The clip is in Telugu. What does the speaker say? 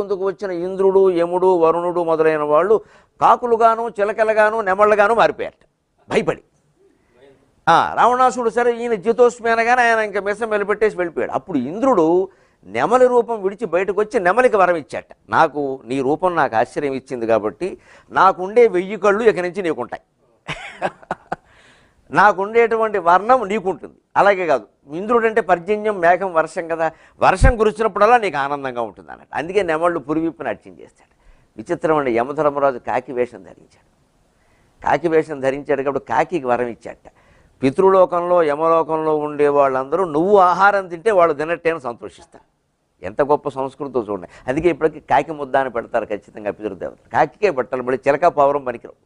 ముందుకు వచ్చిన ఇంద్రుడు, యముడు, వరుణుడు మొదలైన వాళ్ళు కాకులుగాను, చిలకలుగాను, నెమళ్ళగాను మారిపోయారట భయపడి. రావణాసుడు సరే ఈయన జితోస్మి అనగానే ఆయన ఇంకా మిసం వెలిపెట్టేసి వెళ్ళిపోయాడు. అప్పుడు ఇంద్రుడు నెమలి రూపం విడిచి బయటకు వచ్చి నెమలికి వరం ఇచ్చాట. నాకు నీ రూపం నాకు ఆశ్చర్యం ఇచ్చింది కాబట్టి నాకుండే 1000 కళ్ళు ఇక నుంచి నీకుంటాయి, నాకుండేటువంటి వర్ణం నీకుంటుంది. అలాగే కాదు, ఇంద్రుడు అంటే పర్జన్యం, మేఘం, వర్షం కదా, వర్షం కురిచినప్పుడల్లా నీకు ఆనందంగా ఉంటుంది అన్నట్టు. అందుకే నెమళ్ళు పురివిప్పు నాట్యం చేస్తాడు. విచిత్రం అండి, యమధర్మరాజు కాకి వేషం ధరించాడు. కాకి వేషం ధరించాడు కాబట్టి కాకికి వరం ఇచ్చాట. పితృలోకంలో, యమలోకంలో ఉండే వాళ్ళందరూ నువ్వు ఆహారం తింటే వాళ్ళు తినట్టేని సంతోషిస్తారు. ఎంత గొప్ప సంస్కృతితో చూడండి. అందుకే ఇప్పటికీ కాకి ముద్ద అని పెడతారు ఖచ్చితంగా పితృదేవతలు. కాకికే బట్టలు పడి చిలక పావురం పనికిరావు.